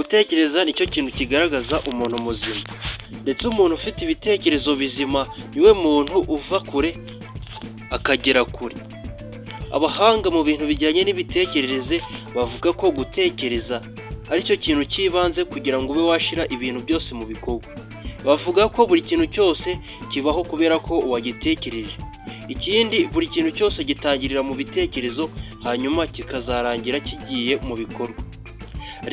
Gutekereza nicyo kintu kigaragaza umuntu muzima, ndetse umuntu ufite ibitekerezo bizima niwe muntu uva kure akagera kure. Abahanga mu bintu bijyanye n'imitekerereze bavuga ko gutekereza ari cyo kintu cy'ibanze kugira ngo ube washyira ibintu byose mu bikorwa. Bavuga ko buri kintu cyose kibaho kubera ko wagitekereje. Ikindi, buri kintu cyose gitangirira mu bitekerezo hanyuma kikazarangira kigiye mu bikorwa.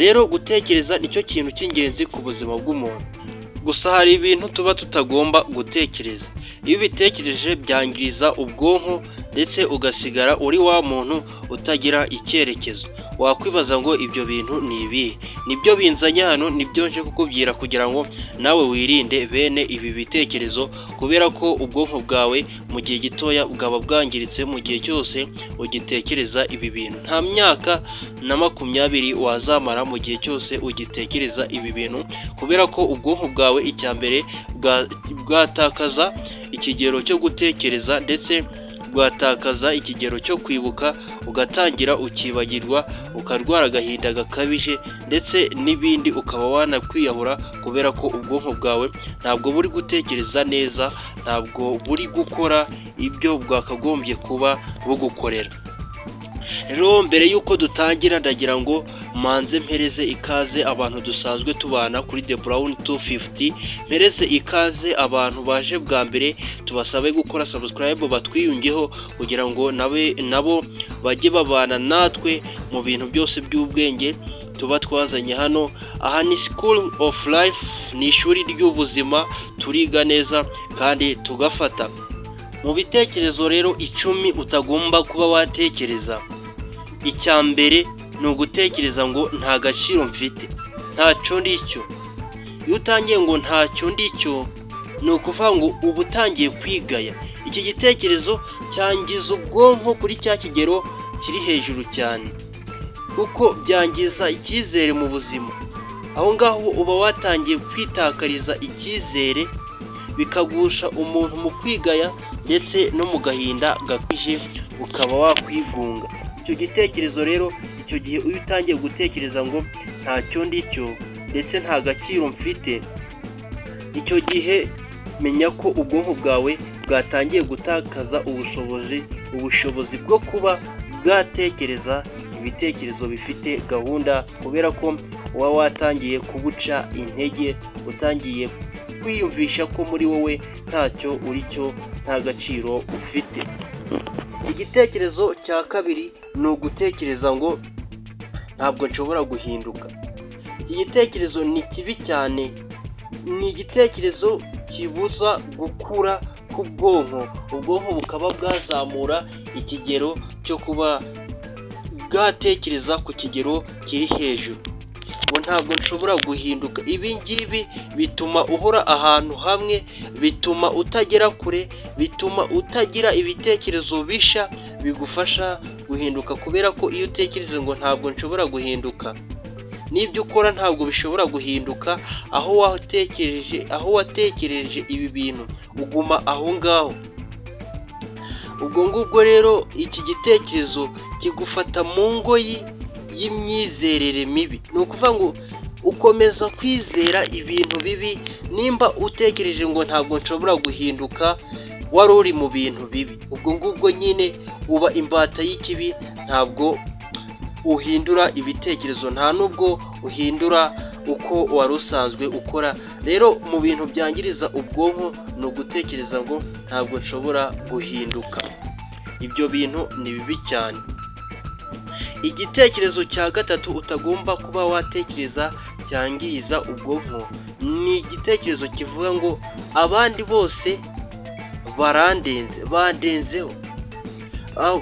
Rero gutekereza nicyo kintu cy'ingenzi ku buzima bw'umuntu. Gusa hari ibintu tuba tutagomba gutekereza. Iyo ubitekereje byangiriza ubwonko ndetse ugasigara uri wa muntu utagira icyerekezo. Wakwibaza ngo ibyo bintu ni ibihe? Nibyo binzanye hano, nibyo nje kukubwira kugira ngo nawe wirinde bene ibi bitekerezo, kubera ko ubwonko bwawe mu gihe gitoya bwaba bwangiritse mu gihe cyose ugitekereza ibi bintu. Nta myaka na 20 wazamara mu gihe cyose ugitekereza ibi bintu, kubera ko ubwonko bwawe icya mbere bwatakaza ikigero cyo gutekereza ndetse bwatakaza ikigero cyo kwibuka, ugatangira ukibagirwa, ukarwara agahinda gakabije ndetse n'ibindi, ukaba wanakwiyahura kubera ko ubwonko bwawe ntabwo buri gutekereza neza, ntabwo buri gukora ibyo bwakagombye kuba bugukorera. Rero mbere y'uko dutangira ndagira ngo manze mpereze ikaze abantu dusanzwe tubana kuri The Brown 250, mpereze ikaze abantu baje bwa mbere, tubasabe gukora subscribe batwiyungeho kugira ngo nabo bajye babana natwe mu bintu byose by'ubwenge tuba twazanye hano. Aha ni School of Life, ni ishuri ry'ubuzima, turiga neza kandi tugafata. Mu bitekerezo rero 10 utagomba kuba watekereza, icya mbere ni ugutekereza ngo nta gaciro mfite, ntacyo ndicyo. Iyo utangiye ngo ntacyo ndicyo, ni ukuvuga ngo uba utangiye kwigaya. Iki gitekerezo cyangiza ubwonko kuri cya kigero kiri hejuru cyane, kuko byangiza icyizere mu buzima. Aho ngaho uba watangiye kwitakariza icyizere, bikagusha umuntu mu kwigaya ndetse no mu gahinda gakabije, ukaba wakwigunga. Icyo gitekerezo rero, icyo gihe iyo utangiye gutekereza ngo ntacyo ndicyo ndetse nta gaciro mfite, icyo gihe menya ko ubwonko bwawe bwatangiye gutakaza ubushobozi bwo kuba bwatekereza ibitekerezo bifite gahunda, kubera ko uba watangiye kubuca intege, utangiye kwiyumvisha ko muri wowe ntacyo uri cyo, nta gaciro ufite. Igitekerezo cya kabiri ni ugutekereza ngo ntabwo nshobora guhinduka. Iki gitekerezo ni kibi cyane, ni igitekerezo kibuza gukura k'ubwonko. Ubwonko bukaba bwazamura ikigero cyo kuba bwatekereza ku kigero kiri hejuru, ngo ntabwo nshobora guhinduka. Ibi ngibi bituma uhora ahantu hamwe, bituma utagera kure, bituma utagira ibitekerezo bisha bigufasha guhinduka, kubera ko iyo utekereje ngo ntabwo nshobora guhinduka, n'ibyo ukora ntabwo bishobora guhinduka. Aho watekereje ibi bintu uguma aho ngaho. Ubwo ngubwo rero iki gitekerezo kigufata mu ngoyi y'imyizerere mibi. Ni ukuvuga ngo ukomeza kwizera ibintu bibi. Nimba utekereje ngo ntabwo nshobora guhinduka, wari uri mu bintu bibi. Ubwo ngubwo nyine uba imbata y'ikibi, ntabwo uhindura ibitekerezo, nta nubwo uhindura uko wari usanzwe ukora. Rero mu bintu byangiriza ubwonko ni ugutekereza ngo ntabwo nshobora guhinduka. Ibyo bintu ni bibi cyane. Igitekerezo cya gatatu utagomba kuba watekereza cyangiza ubwonko ni igitekerezo kivuga ngo abandi bose bandenzeho.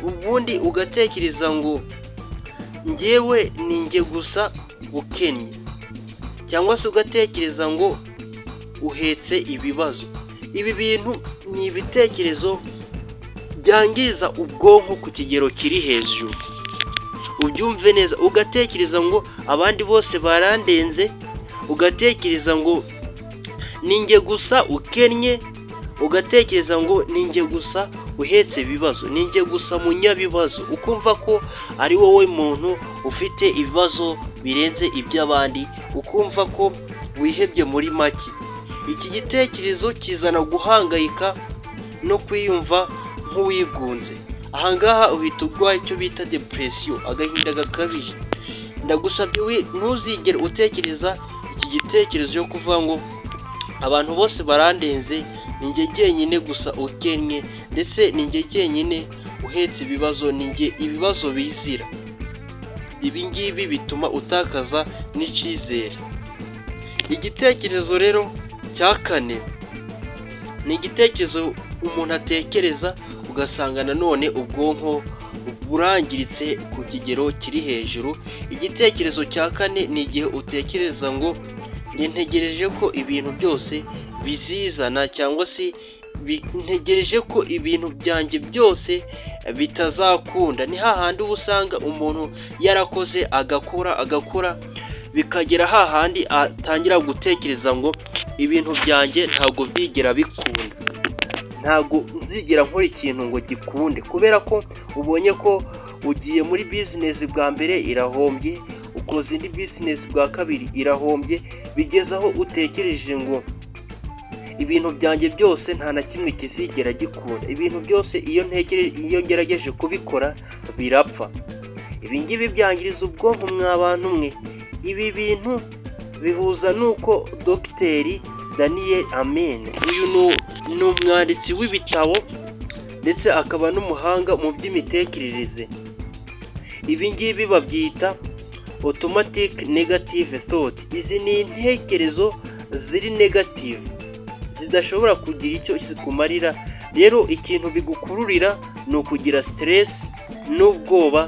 Ubundi ugatekereza ngo njyewe ni njye gusa ukennye, cyangwa se ugatekereza ngo uhetse ibibazo. Ibi bintu ni ibitekerezo byangiza ubwonko ku kigero kiri hejuru. Ubyumve neza, ugatekereza ngo abandi bose barandenze, ugatekereza ngo ni njye gusa ukennye, ugatekereza ngo ni njye gusa uhetse ibibazo, ni njye gusa munyabibazo, ukumva ko ari wowe muntu ufite ibibazo birenze iby'abandi, ukumva ko wihebye muri make. Iki gitekerezo kizana guhangayika no kwiyumva nk'uwigunze. Ahangaha uhita urwaye icyo bita depression, agahinda gakabije. Ndagusabye ntuzigere utekereza iki gitekerezo cyo kuvuga ngo abantu bose barandenze, ni njye jyenyine gusa ukennye, ndetse ni njye jyenyine uhetse ibibazo, ni njye ibibazo bizira. Ibi ngibi bituma utakaza n'icyizere. Igitekerezo rero cya kane ni igitekerezo umuntu atekereza ugasanga nanone ubwonko burangiritse ku kigero kiri hejuru. Igitekerezo cya kane ni igihe utekereza ngo njye ntegereje ko ibintu byose bizizana, cyangwa se ntegereje ko ibintu byanjye byose bitazakunda. Ni hahandi uba usanga umuntu yarakoze agakora bikagera hahandi atangira gutekereza ngo ibintu byanjye ntabwo byigera bikunda, ntabwo nzigera nkora ikintu ngo gikunde, kubera ko ubonye ko ugiye muri bizinesi bwa mbere irahombye, ukoze indi bizinesi bwa kabiri irahombye, bigeze aho utekereje ngo ibintu byanjye byose nta na kimwe kizigera gikunda. Ibintu byose iyo ngerageje kubikora birapfa. Ibi ngibi byangiriza ubwonko mw'abantu mwe. Ibi bintu bihuza n'uko Dogiteri Daniel Amen, uyu ni umwanditsi w'ibitabo ndetse akaba n'umuhanga mu by'imitekerereze. Ibi ngibi babyita automatic negative thought. Izi ni intekerezo ziri negative, zidashobora kugira icyo zikumarira. Rero ikintu bigukururira ni ukugira stress n'ubwoba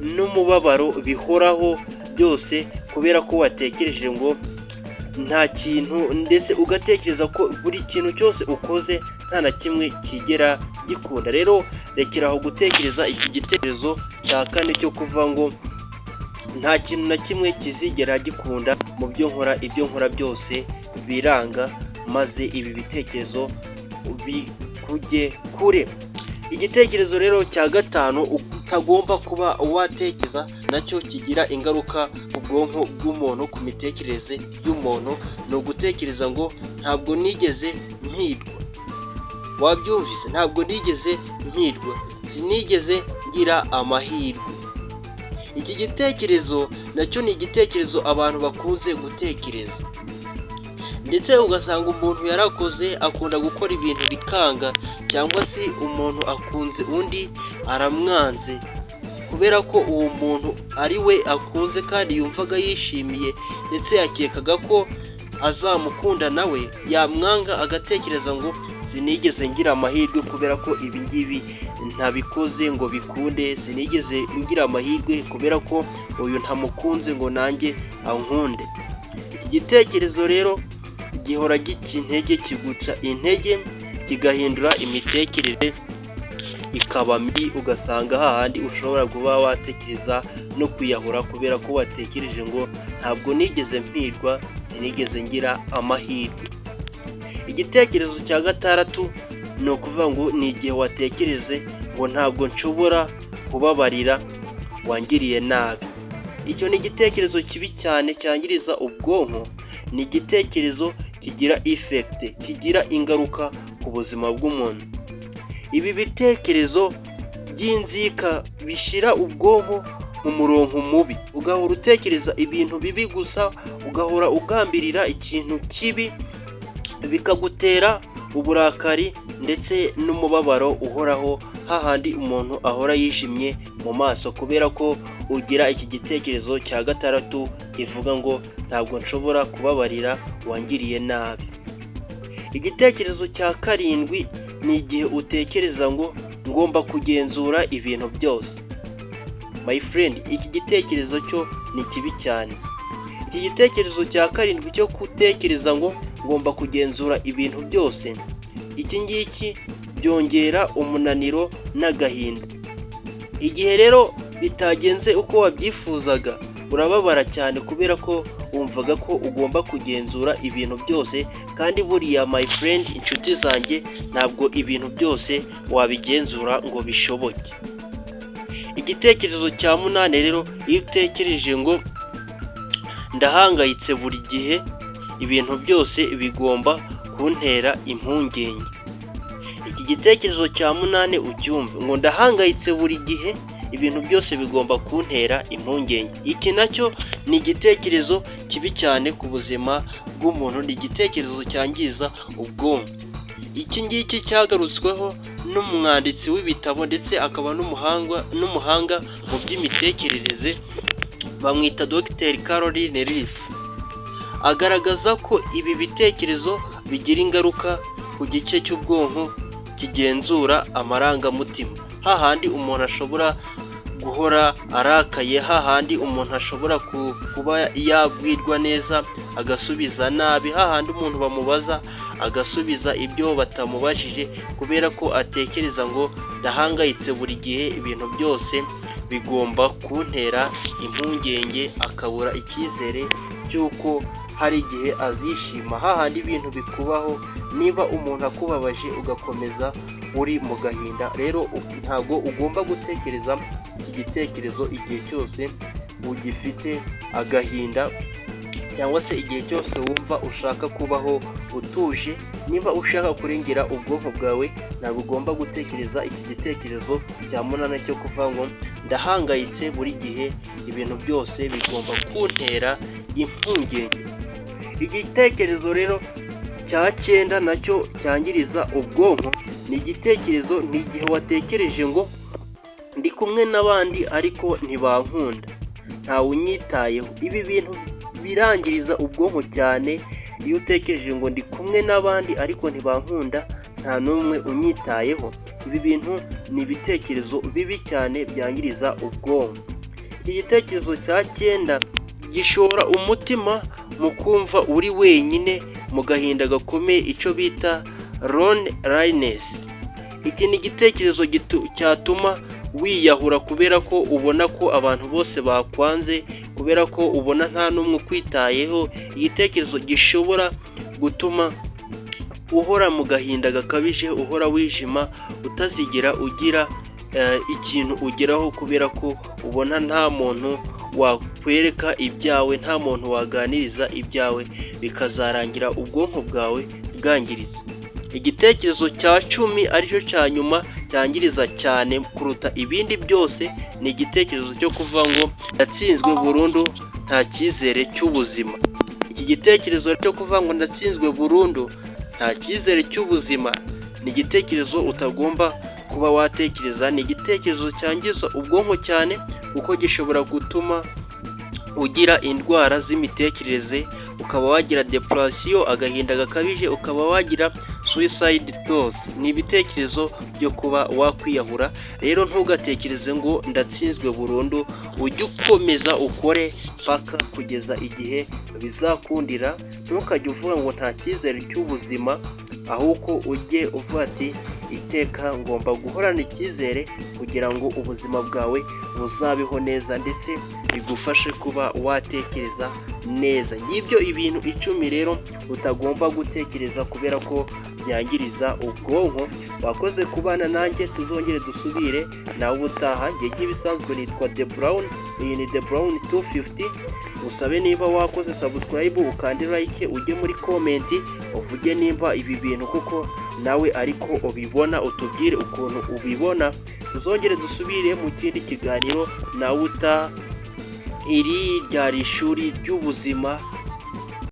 n'umubabaro bihoraho byose, kubera ko watekereje ngo nta kintu, ndetse ugatekereza ko buri kintu cyose ukoze nta na kimwe kigera gikunda. Rero rekeraho gutekereza iki gitekerezo cya kane cyo kuva ngo nta kintu na kimwe kizigera gikunda mu byo nkora, ibyo nkora byose biranga, maze ibi bitekerezo bikujye kure. Igitekerezo rero cya gatanu utagomba kuba watekereza, nacyo kigira ingaruka ku bwonko bw'umuntu, ku mitekerereze y'umuntu, ni ugutekereza ngo ntabwo nigeze mpirwa. Wabyumvise? Ntabwo nigeze mpirwa, sinigeze ngira amahirwe. Iki gitekerezo nacyo ni igitekerezo abantu bakunze gutekereza, ndetse ugasanga umuntu yarakoze akunda gukora ibintu bikanga, cyangwa se umuntu akunze undi aramwanze, kubera ko uwo muntu ari we akunze kandi yumvaga yishimiye, ndetse yakekaga ko azamukunda nawe, yamwanga agatekereza ngo sinigeze ngira amahirwe kubera ko ibi ngibi ntabikoze ngo bikunde, sinigeze ngira amahirwe kubera ko uyu ntamukunze ngo nanjye ankunde. Iki gitekerezo rero gihora gica intege, kiguca intege, kigahindura imitekerereze ikaba mibi. Ugasanga hahandi ushobora kuba watekereza no kwiyahura kubera ko watekereje ngo ntabwo nigeze mpirwa, sinigeze ngira amahirwe. Igitekerezo cya gatandatu ni ukuvuga ngo ni igihe watekereze ngo ntabwo nshobora kubabarira wangiriye nabi. Icyo ni igitekerezo kibi cyane cyangiriza ubwonko. Ni igitekerezo kigira effect, kigira ingaruka ku buzima bw'umuntu. Ibi bitekerezo by'inzika bishyira ubwonko mu murongo mubi, ugahora utekereza ibintu bibi gusa, ugahora ugambirira ikintu kibi, bikagutera uburakari ndetse n'umubabaro uhoraho, hahandi umuntu ahora yishimye mu maso kubera ko ugira iki gitekerezo cya gatandatu kivuga ngo ntabwo nshobora kubabarira wangiriye nabi. Igitekerezo cya karindwi ni igihe utekereza ngo ngomba kugenzura ibintu byose. My friend, iki gitekerezo cyo ni kibi cyane. Iki gitekerezo cya karindwi cyo gutekereza ngo ngomba kugenzura ibintu byose, iki ngiki byongera umunaniro n'agahinda. Igihe rero bitagenze uko wabyifuzaga, urababara cyane kubera ko wumvaga ko ugomba kugenzura ibintu byose, kandi buriya my friend, inshuti zanjye, ntabwo ibintu byose wabigenzura ngo bishoboke. Igitekerezo cya munani rero, iyo utekereje ngo ndahangayitse buri gihe, ibintu byose bigomba kuntera impungenge. Iki gitekerezo cya munani ucyumve, ngo ndahangayitse buri gihe, ibintu byose bigomba kuntera impungenge. Iki nacyo ni igitekerezo kibi cyane ku buzima bw'umuntu, ni igitekerezo cyangiza ubwonko. Iki ngiki cyagarutsweho n'umwanditsi w'ibitabo ndetse akaba n'umuhanga mu by'imitekerereze, bamwita Dr. Caroline Leaf. Agaragaza ko ibi bitekerezo bigira ingaruka ku gice cy'ubwonko kigenzura amarangamutima. Hahandi umuntu ashobora guhora arakaye, hahandi umuntu ashobora kuba yabwirwa neza agasubiza nabi, hahandi umuntu bamubaza agasubiza ibyo batamubajije, kubera ko atekereza ngo ndahangayitse buri gihe, ibintu byose bigomba kuntera impungenge, akabura icyizere cy'uko hari igihe azishima. Hahandi ibintu bikubaho, niba umuntu akubabaje ugakomeza uri mu gahinda, rero ntabwo ugomba gutekereza iki gitekerezo igihe cyose ugifite agahinda, cyangwa se igihe cyose wumva ushaka kubaho utuje. Niba ushaka kurengera ubwonko bwawe, ntabwo ugomba gutekereza iki gitekerezo cya munani cyo kuvuga ngo ndahangayitse buri gihe, ibintu byose bigomba kuntera impungenge. Igitekerezo rero cya cyenda nacyo cyangiriza ubwonko, ni igitekerezo, ni igihe watekereje ngo ndi kumwe n'abandi ariko ntibankunda, ntawe unyitayeho. Ibi bintu birangiriza ubwonko cyane, iyo utekereje ngo ndi kumwe n'abandi ariko ntibankunda, nta n'umwe unyitayeho. Ibi bintu ni ibitekerezo bibi cyane byangiriza ubwonko. Iki gitekerezo cya cyenda gishora umutima mu kumva uri wenyine mu gahinda gakomeye, icyo bita loneliness. Iki ni igitekerezo cyatuma wiyahura, kubera ko ubona ko abantu bose bakwanze, kubera ko ubona nta n'umwe ukwitayeho. Igitekerezo gishobora gutuma uhora mu gahinda gakabije, uhora wijima, utazigera ugira ikintu ugeraho, kubera ko ubona nta muntu wakwereka ibyawe, nta muntu waganiriza ibyawe, bikazarangira ubwonko bwawe bwangiritse. Igitekerezo cya cumi aricyo cya nyuma cyangiriza cyane kuruta ibindi byose, ni igitekerezo cyo kuvuga ngo ndatsinzwe burundu, nta cyizere cy'ubuzima. Iki gitekerezo cyo kuvuga ngo ndatsinzwe burundu, nta cyizere cy'ubuzima, ni igitekerezo utagomba kuba watekereza. Ni igitekerezo cyangiza ubwonko cyane, kuko gishobora gutuma ugira indwara z'imitekerereze, ukaba wagira depression, agahinda gakabije, ukaba wagira suicide thoughts. Ni ibitekerezo byo kuba wakwiyahura. Rero ntugatekereze ngo ndatsinzwe burundu, ujye ukomeza ukore paka kugeza igihe bizakundira. Ntukajye uvuga ngo nta cyizere cy'ubuzima, ahubwo ujye uvuga ati iteka ngomba guhorana icyizere kugira ngo ubuzima bwawe buzabeho neza, ndetse bigufashe kuba watekereza neza. Ngibyo ibintu 10 rero utagomba gutekereza, kubera ko byangiriza ubwonko. Wakoze kubana nanjye, tuzongere dusubire nawe ubutaha. Njye nk'ibisanzwe nitwa The Brown, iyi ni The Brown 250. Usabe niba wakoze subscribe, ukande like, ujye muri comment uvuge nimba ibi bintu kuko nawe ariko ubibona, utubwire ukuntu ubibona. Tuzongere dusubire mu kindi kiganiro nawe utaha. Iri ryari ishuri ry'ubuzima.